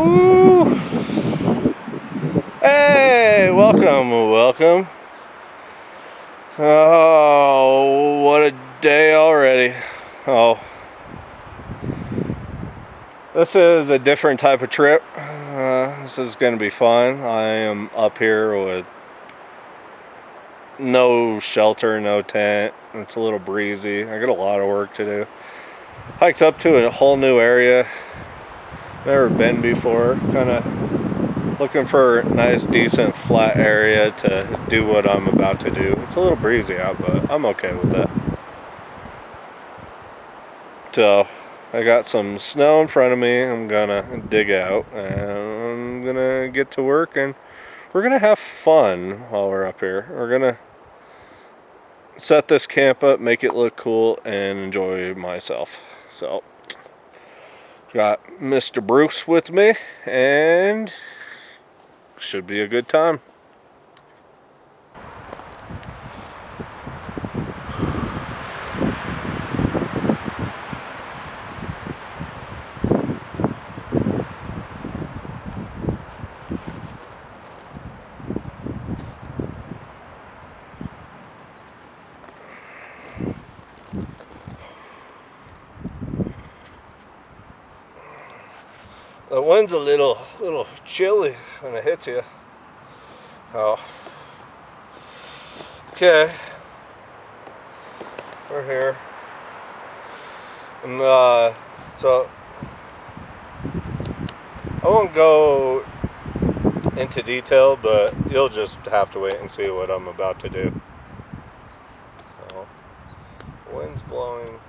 Woo! Hey, welcome. Oh, what a day already. Oh, this is a different type of trip. This is going to be fun. I am up here with no shelter, no tent. It's a little breezy. I got a lot of work to do. Hiked up to a whole new area. Never been before. Kind of looking for a nice, decent, flat area to do what I'm about to do. It's a little breezy out, but I'm okay with that. So, I got some snow in front of me. I'm gonna dig out, and I'm gonna get to work, and we're gonna have fun while we're up here. We're gonna set this camp up, make it look cool, and enjoy myself. So, got Mr. Bruce with me, and should be a good time. The wind's a little chilly when it hits you. Oh. Okay. We're here. And so I won't go into detail, but you'll just have to wait and see what I'm about to do. Oh. Wind's blowing.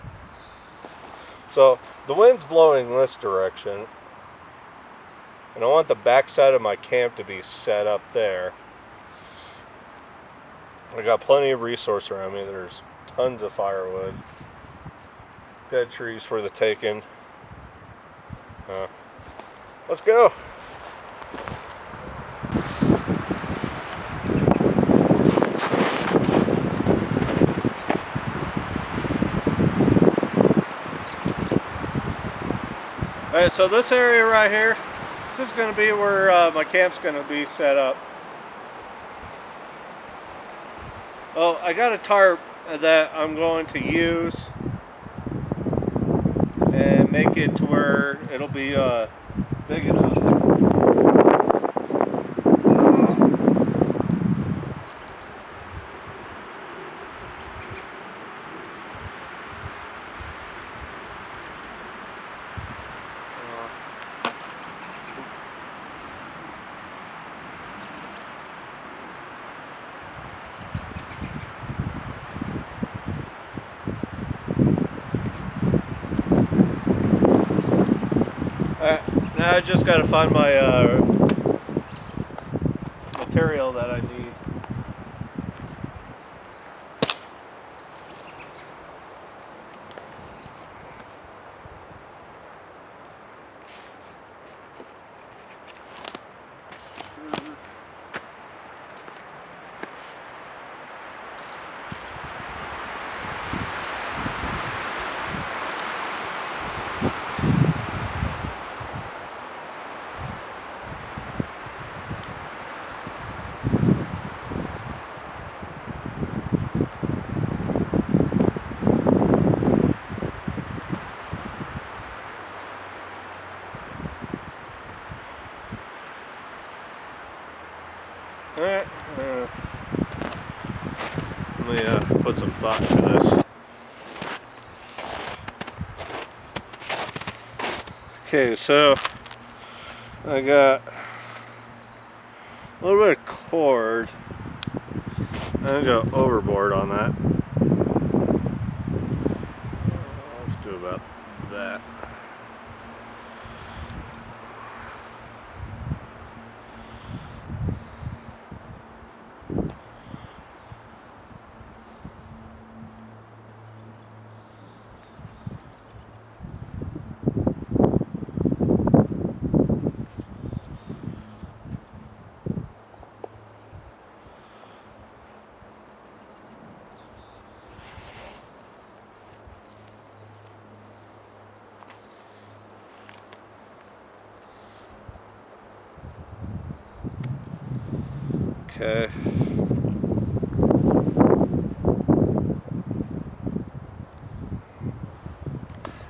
So the wind's blowing this direction. And I want the backside of my camp to be set up there. I got plenty of resource around me. There's tons of firewood. Dead trees for the taking. Let's go. Alright, so this area right here, this is going to be where my camp's going to be set up. Well, I got a tarp that I'm going to use and make it to where it'll be big enough. Now I just got to find my material that I need. Alright, let me put some thought into this. Okay, so I got a little bit of cord. I'm gonna go overboard on that. Let's do about that. Okay.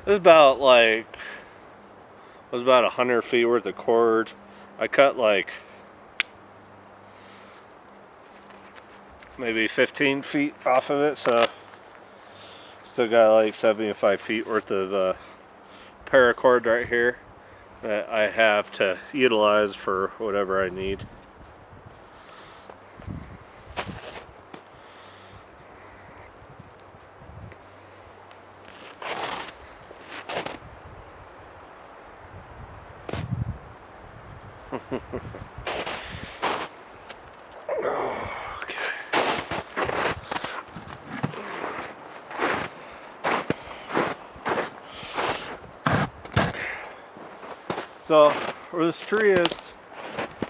It was about like, it was about 100 feet worth of cord. I cut like maybe 15 feet off of it, so still got like 75 feet worth of paracord right here that I have to utilize for whatever I need. So where this tree is,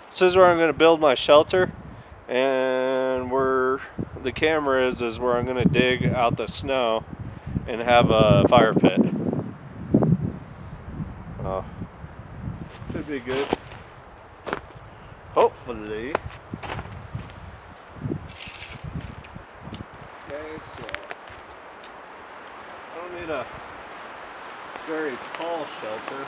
this is where I'm going to build my shelter, and where the camera is where I'm going to dig out the snow and have a fire pit. Should be good. Hopefully. Okay, so I don't need a very tall shelter.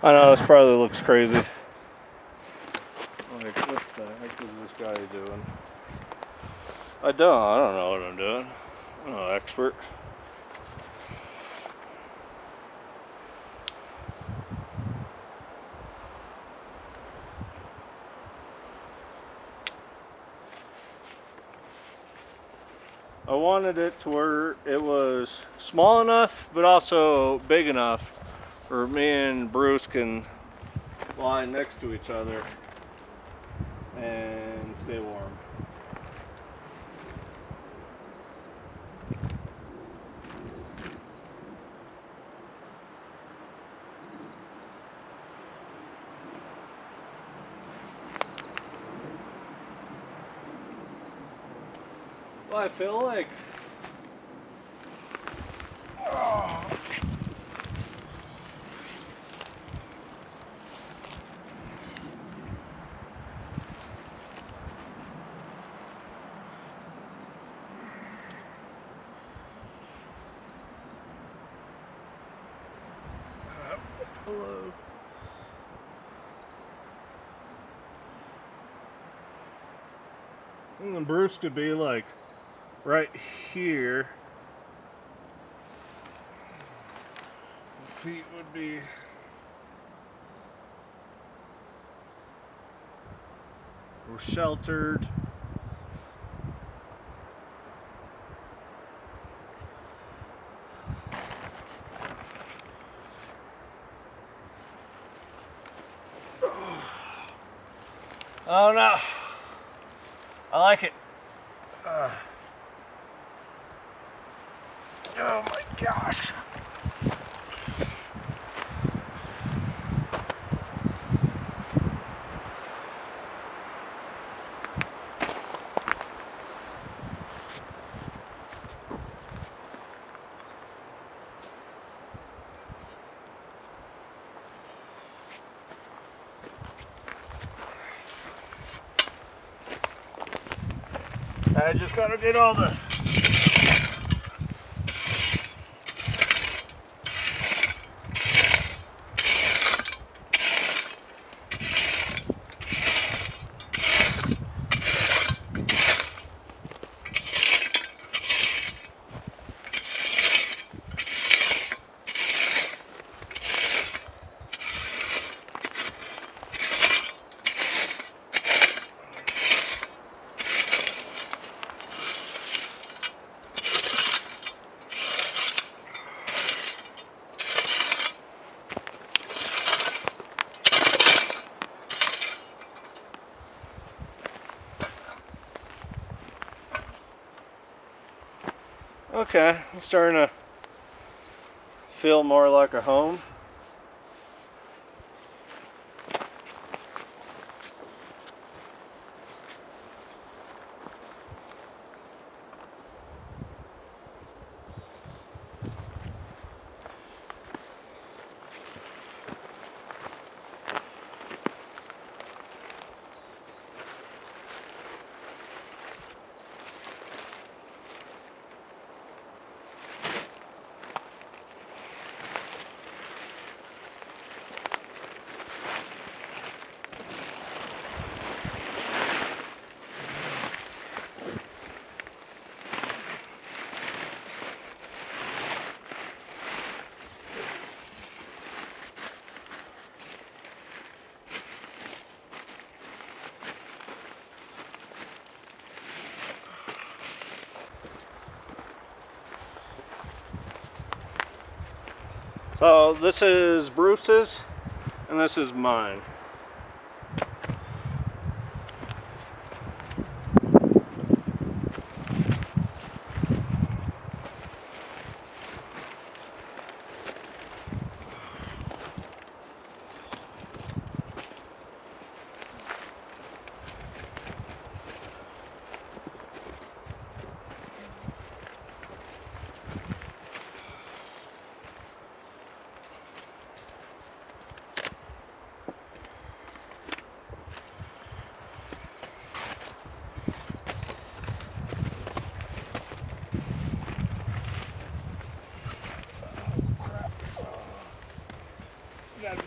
I know this probably looks crazy. Like, what the heck is this guy doing? I don't know what I'm doing. I'm no expert. I wanted it to where it was small enough, but also big enough for me and Bruce can lie next to each other and stay warm. Well, I feel like hello. And then Bruce could be like right here. Feet would be we're sheltered. Oh no, I like it. Oh my gosh. I just gotta get all the okay, it's starting to feel more like a home. So this is Bruce's and this is mine.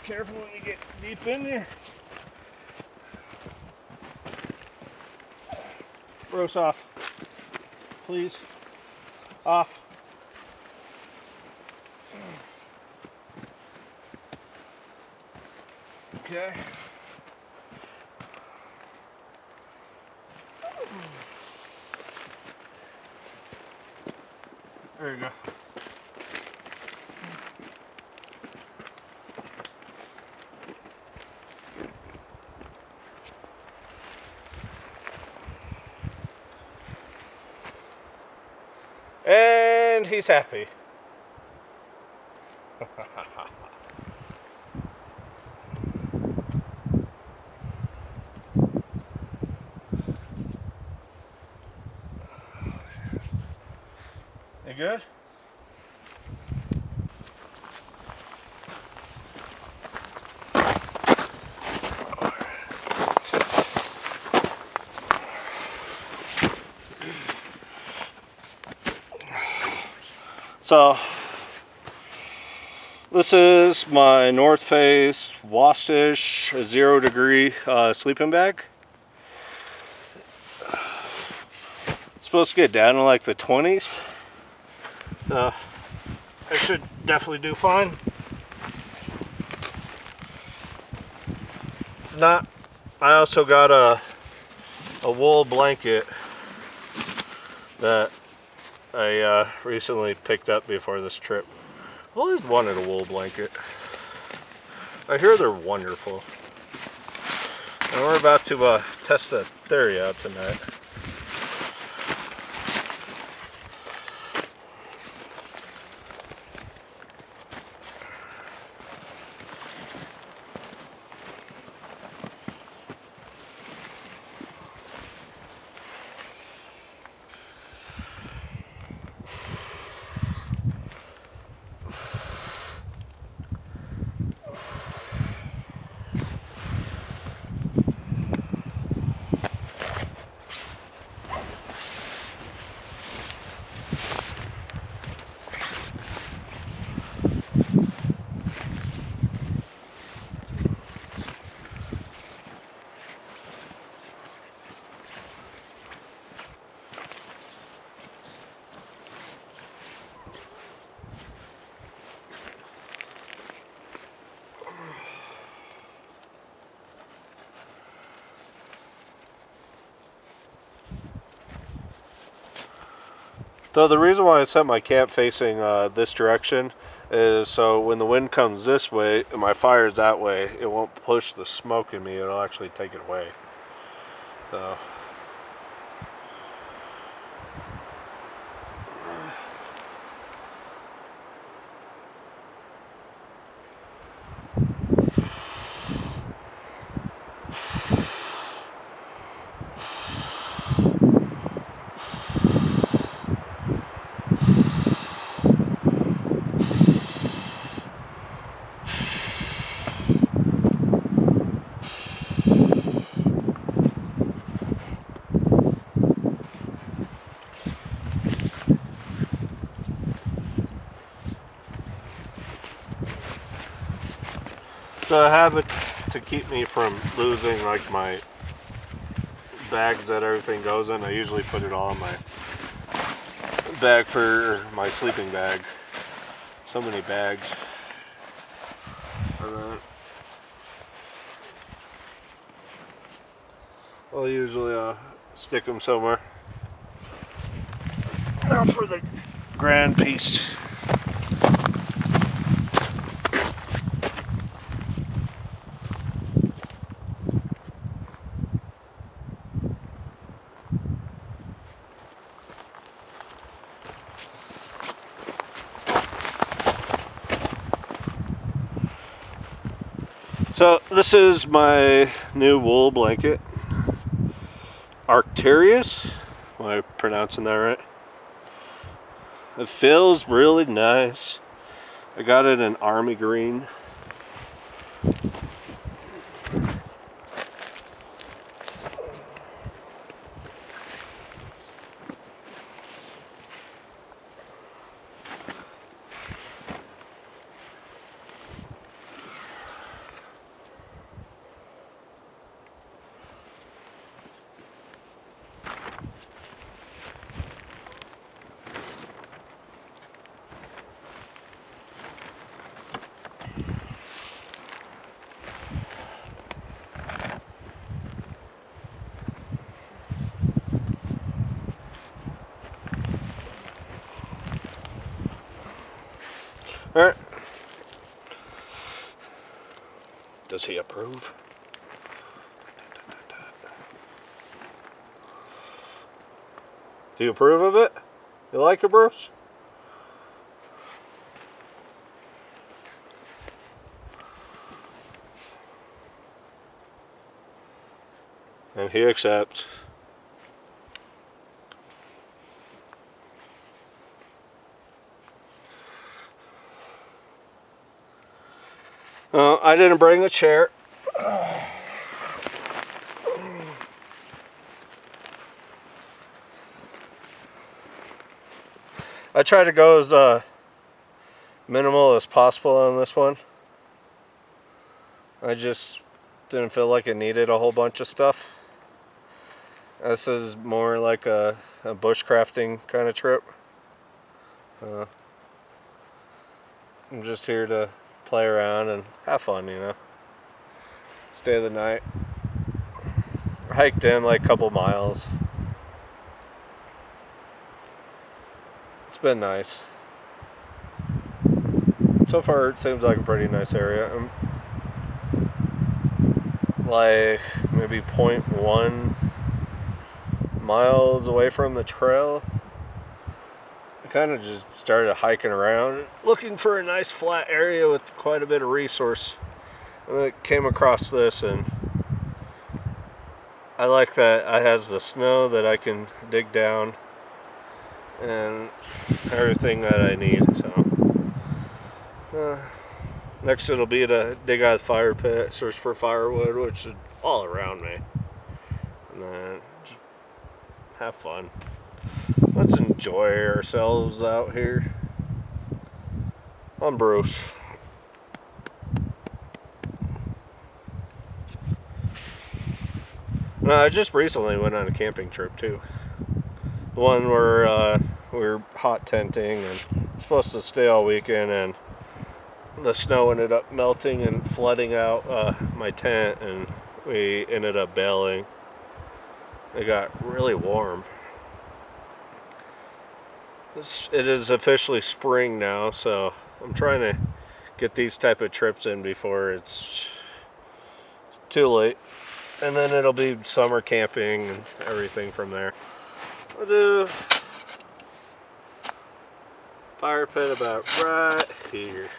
careful when you get deep in there. Rose off. Please. Off. Okay. There you go. And he's happy. You good? So this is my North Face Wastish 0 degree sleeping bag. It's supposed to get down to like the 20s. I should definitely do fine. Not. I also got a wool blanket that I recently picked up before this trip. I always wanted a wool blanket. I hear they're wonderful. And we're about to test that theory out tonight. So the reason why I set my camp facing this direction is so when the wind comes this way and my fire's that way, it won't push the smoke in me, it'll actually take it away. So a habit to keep me from losing like my bags that everything goes in. I usually put it all in my bag for my sleeping bag. So many bags. And then I'll usually stick them somewhere. Now for the grand piece. So this is my new wool blanket. Arcturus, am I pronouncing that right? It feels really nice. I got it in army green. he approve? Do you approve of it? You like it, Bruce? And he accepts. I didn't bring a chair. I try to go as minimal as possible on this one. I just didn't feel like it needed a whole bunch of stuff. This is more like a bushcrafting kind of trip. I'm just here to play around and have fun, you know. Stay the night. I hiked in like a couple miles. It's been nice. So far it seems like a pretty nice area. I'm like maybe 0.1 miles away from the trail. I kind of just started hiking around looking for a nice flat area with quite a bit of resource, and then I came across this, and I like that it has the snow that I can dig down and everything that I need. So next it'll be to dig out the fire pit, search for firewood, which is all around me, and then just have fun. Let's enjoy ourselves out here. I'm Bruce. I just recently went on a camping trip too. The one where we were hot tenting and supposed to stay all weekend, and the snow ended up melting and flooding out my tent, and we ended up bailing. It got really warm. It is officially spring now, so I'm trying to get these type of trips in before it's too late, and then it'll be summer camping and everything from there. I'll do fire pit about right here.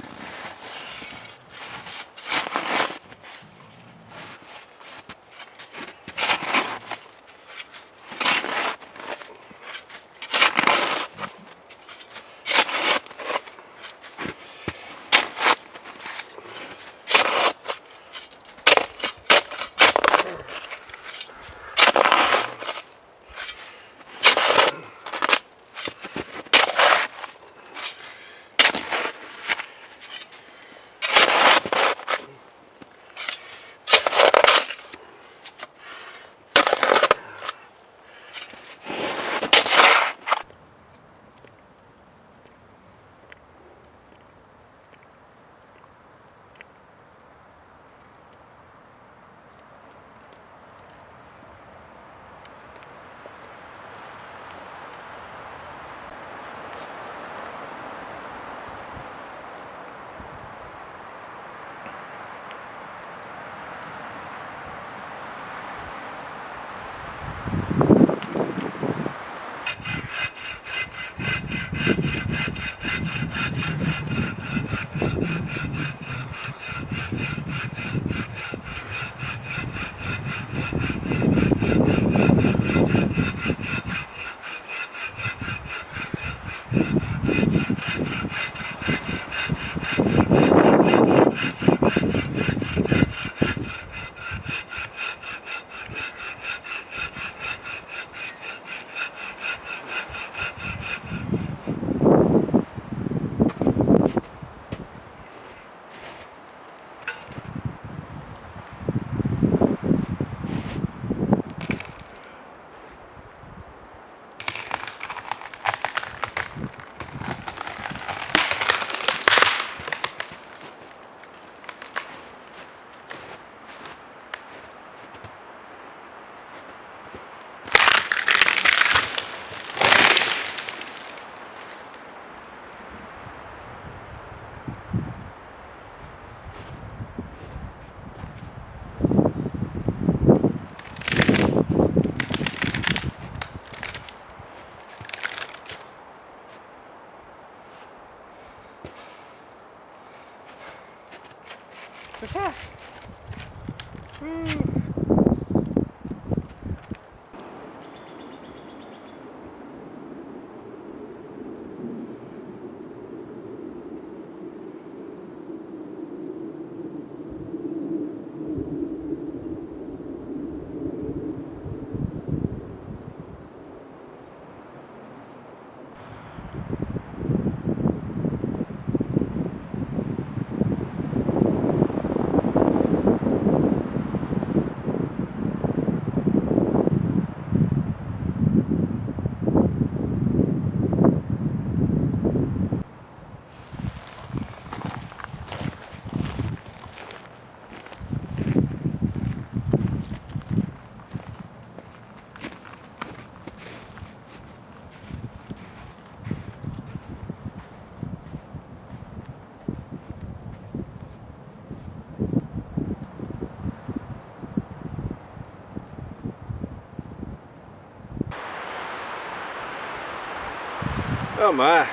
Oh my.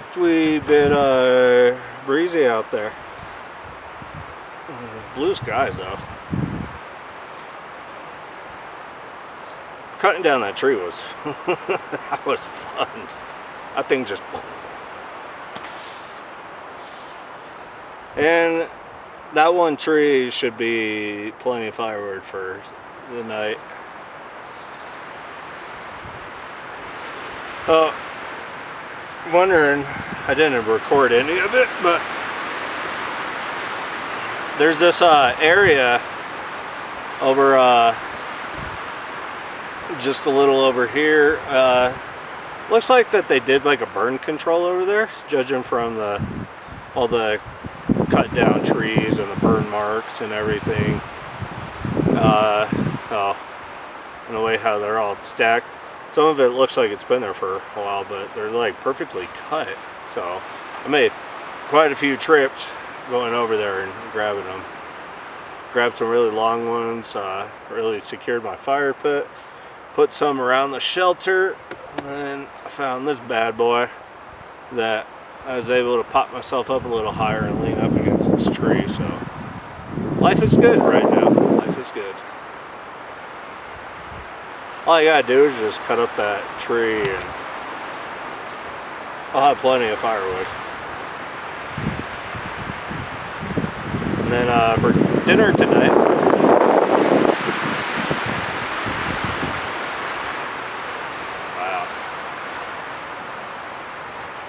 It's a wee bit breezy out there. Blue skies though. Cutting down that tree was that was fun. That thing just, and that one tree should be plenty of firewood for the night. Oh, wondering, I didn't record any of it, but there's this area over just a little over here. Looks like that they did like a burn control over there, judging from all the cut down trees and the burn marks and everything. Oh, and the way how they're all stacked. Some of it looks like it's been there for a while, but they're like perfectly cut. So I made quite a few trips going over there and grabbing them. Grabbed some really long ones, really secured my fire pit, put some around the shelter, and then I found this bad boy that I was able to pop myself up a little higher and lean up against this tree. So life is good right now. Life is good. All you gotta do is just cut up that tree and I'll have plenty of firewood. And then for dinner tonight, wow,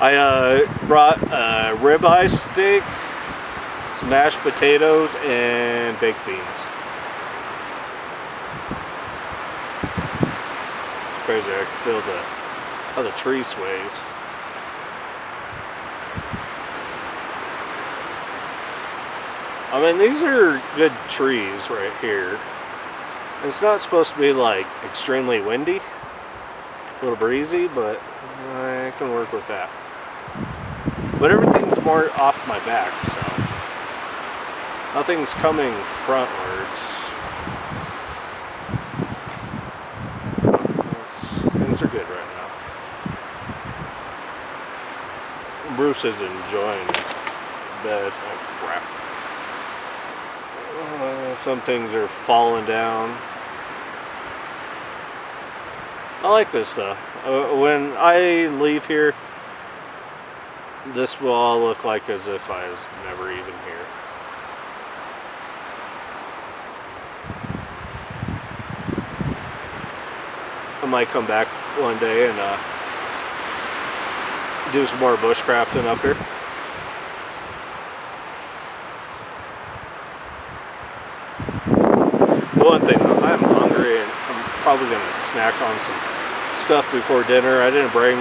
I brought a ribeye steak, some mashed potatoes, and baked beans. Crazy, I can feel how the tree sways. I mean, these are good trees right here. It's not supposed to be like extremely windy, a little breezy, but I can work with that. But everything's more off my back, so nothing's coming frontwards. Things are good right now. Bruce is enjoying bed. Oh crap. Some things are falling down. I like this stuff. When I leave here, this will all look like as if I was never even here. I might come back one day and do some more bushcrafting up here. One thing, I'm hungry and I'm probably going to snack on some stuff before dinner. I didn't bring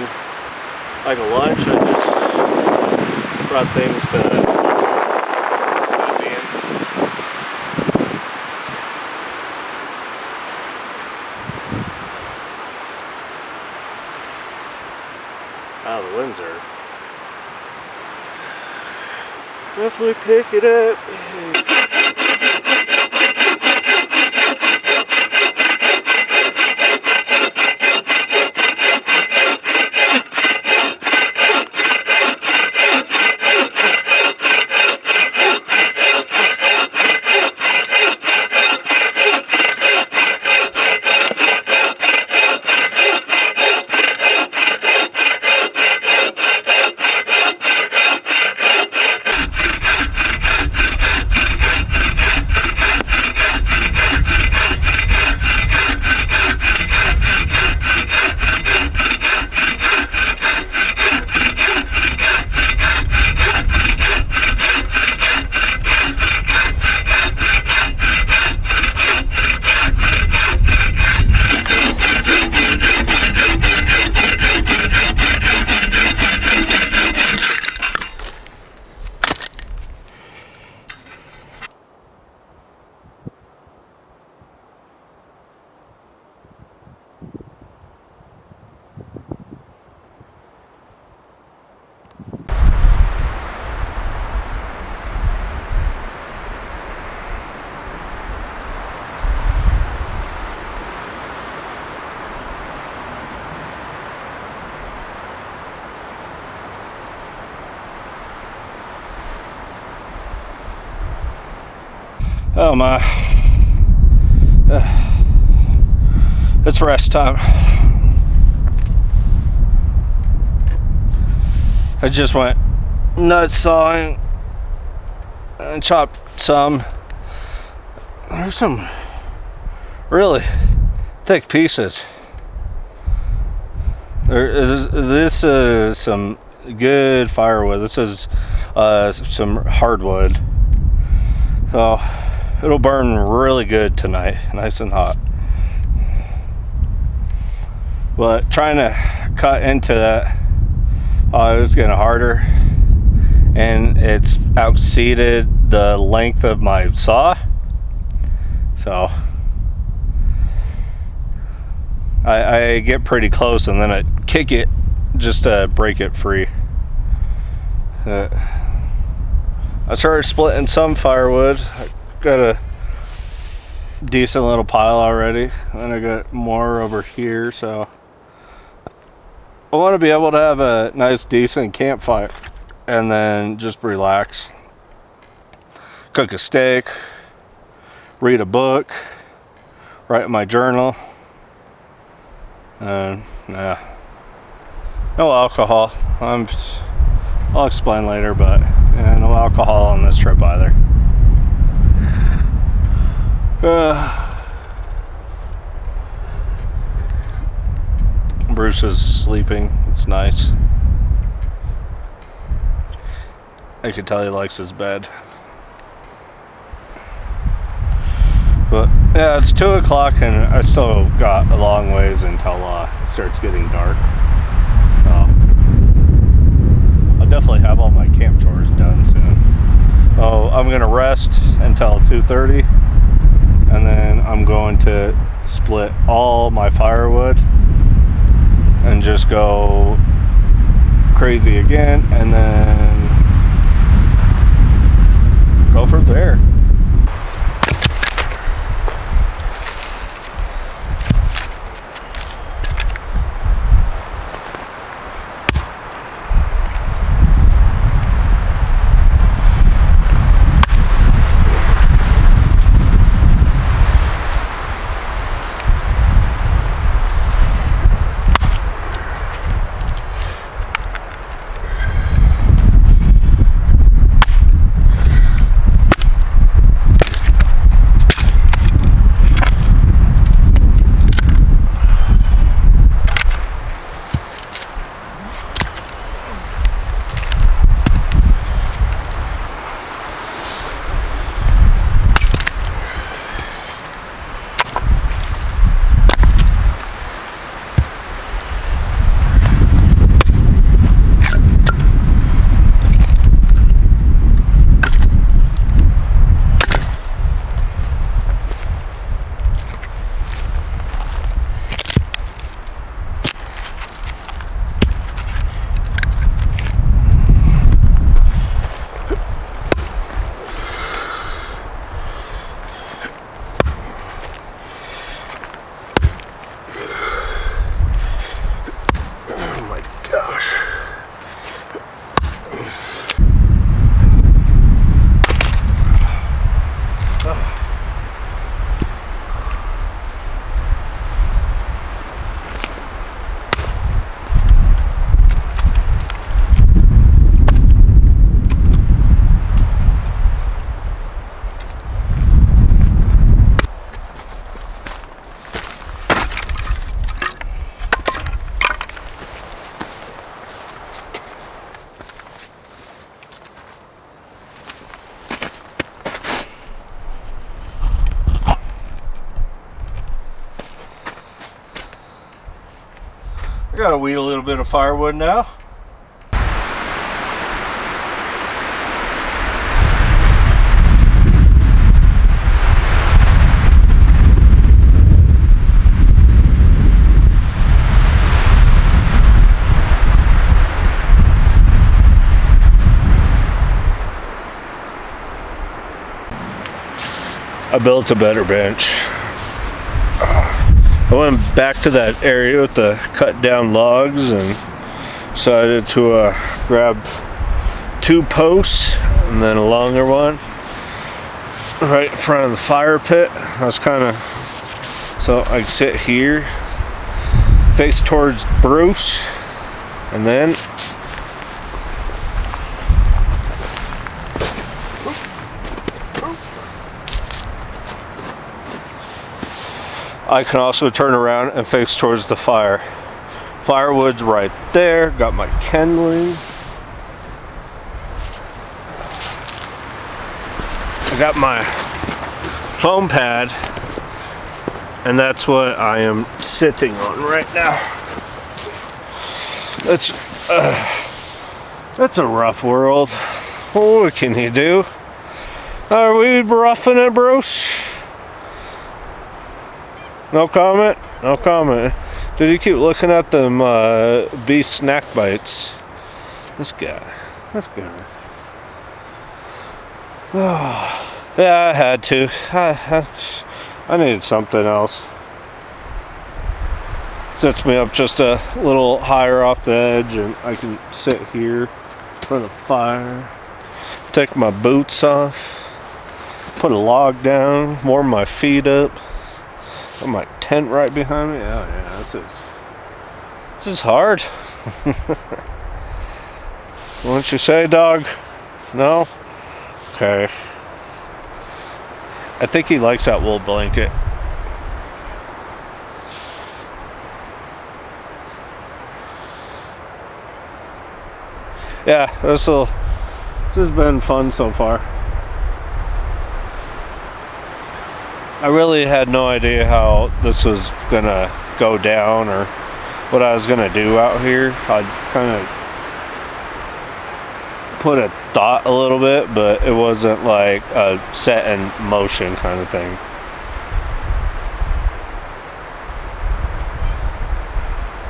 like a lunch, I just brought things to oh, the winds are definitely pick it up. Oh my. It's rest time. I just went nut sawing and chopped some. There's some really thick pieces. This is some good firewood. This is some hardwood. So it'll burn really good tonight, nice and hot. But trying to cut into that, it was getting harder, and it's exceeded the length of my saw. So I get pretty close, and then I kick it just to break it free. I started splitting some firewood. I got a decent little pile already, and I got more over here, so I want to be able to have a nice decent campfire and then just relax, cook a steak, read a book, write in my journal, and yeah, no alcohol. I'll explain later, but yeah, no alcohol on this trip either. Bruce is sleeping. It's nice. I can tell he likes his bed. But yeah, it's 2 o'clock and I still got a long ways until it starts getting dark. So I'll definitely have all my camp chores done soon. So I'm gonna rest until 2:30, and then I'm going to split all my firewood and just go crazy again, and then go from there. I gotta weed a little bit of firewood now. I built a better bench. I went back to that area with the cut down logs and decided to grab 2 posts and then a longer one. right in front of the fire pit. I was kind of, so I can sit here, face towards Bruce, and then I can also turn around and face towards the fire. Firewood's right there. Got my kindling. I got my foam pad, and that's what I am sitting on right now. That's a rough world. What can you do? Are we roughing it, Bruce? No comment? No comment. Did you keep looking at them beef snack bites? This guy. Oh, yeah, I had to. I needed something else. Sets me up just a little higher off the edge, and I can sit here in front of the fire, take my boots off, put a log down, warm my feet up. Got my tent right behind me. Oh yeah, this is hard. What'd you say, dog? No? Okay. I think he likes that wool blanket. Yeah, this has been fun so far. I really had no idea how this was gonna go down or what I was gonna do out here. I'd kind of put a thought a little bit, but it wasn't like a set in motion kind of thing.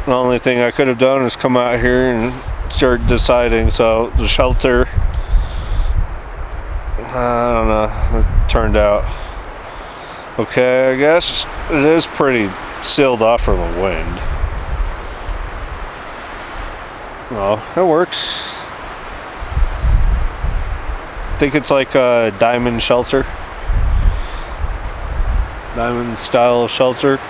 The only thing I could have done is come out here and start deciding. So the shelter, I don't know, it turned out okay, I guess. It is pretty sealed off from the wind. Well, it works. I think it's like a diamond shelter. Diamond style shelter.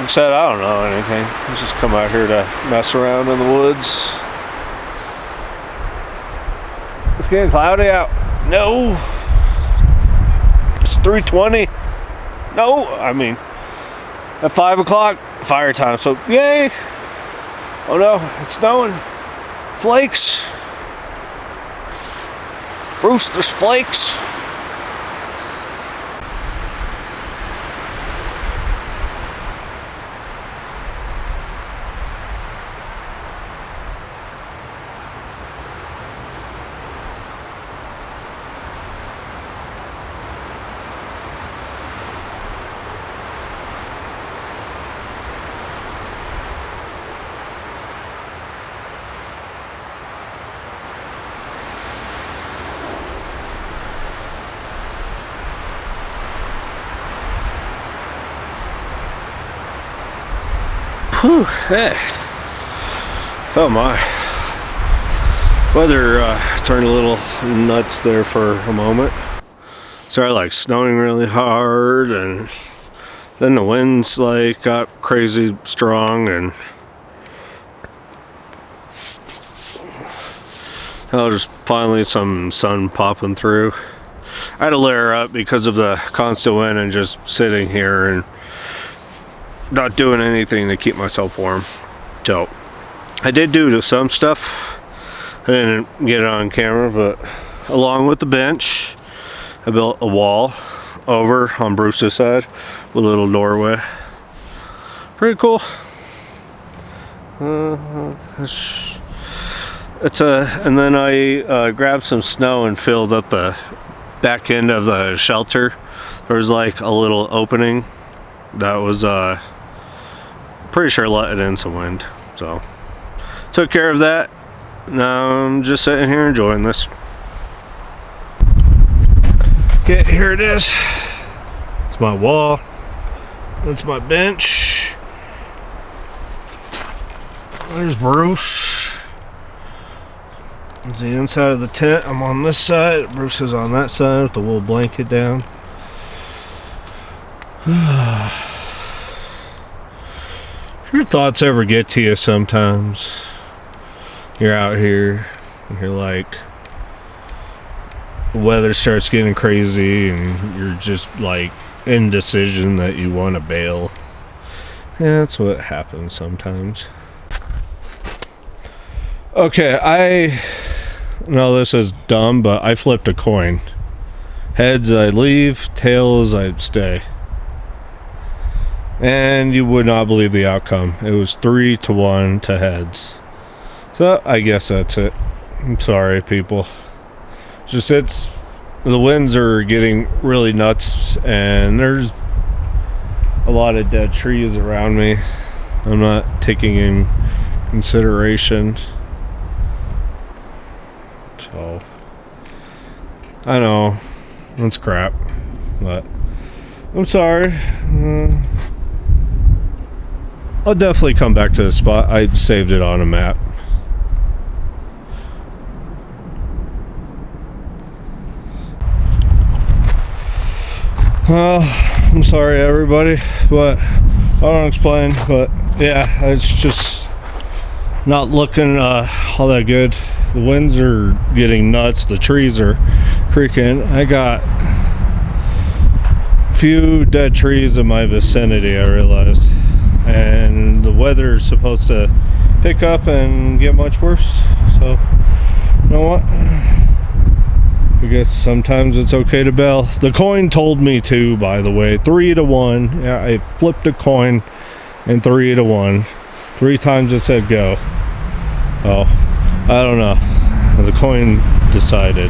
Except I don't know anything. I just come out here to mess around in the woods. It's getting cloudy out. No. 3:20. No, I mean at 5 o'clock fire time. So yay! Oh no, it's snowing. Flakes. Bruce, there's flakes. Whew, hey. Oh my. Weather turned a little nuts there for a moment. Started like snowing really hard, and then the winds like got crazy strong, and just finally some sun popping through. I had to layer up because of the constant wind and just sitting here and not doing anything to keep myself warm. So I did do some stuff. I didn't get it on camera, but along with the bench, I built a wall over on Bruce's side with a little doorway. Pretty cool. And then I grabbed some snow and filled up the back end of the shelter. There was like a little opening that was pretty sure letting in some wind. So took care of that. Now I'm just sitting here enjoying this. Okay, here it is. It's my wall. That's my bench. There's Bruce. It's the inside of the tent. I'm on this side. Bruce is on that side with the wool blanket down. Your thoughts ever get to you sometimes? You're out here, you're like, the weather starts getting crazy and you're just like indecision that you want to bail. Yeah, that's what happens sometimes. Okay, I know this is dumb, but I flipped a coin. Heads I leave, tails I stay. And you would not believe the outcome. It was 3-1 to heads. So I guess that's it. I'm sorry, people. Just the winds are getting really nuts, and there's a lot of dead trees around me. I'm not taking in consideration. So I know that's crap, but I'm sorry. I'll definitely come back to the spot. I saved it on a map. I'm sorry everybody, but I don't explain, but yeah, it's just not looking all that good. The winds are getting nuts, the trees are creaking. I got a few dead trees in my vicinity, I realized, and the weather is supposed to pick up and get much worse. So you know what, I guess sometimes it's okay to bail. The coin told me to, by the way. 3-1. Yeah, I flipped a coin and 3-1. 3 times it said go. Oh, I don't know. The coin decided.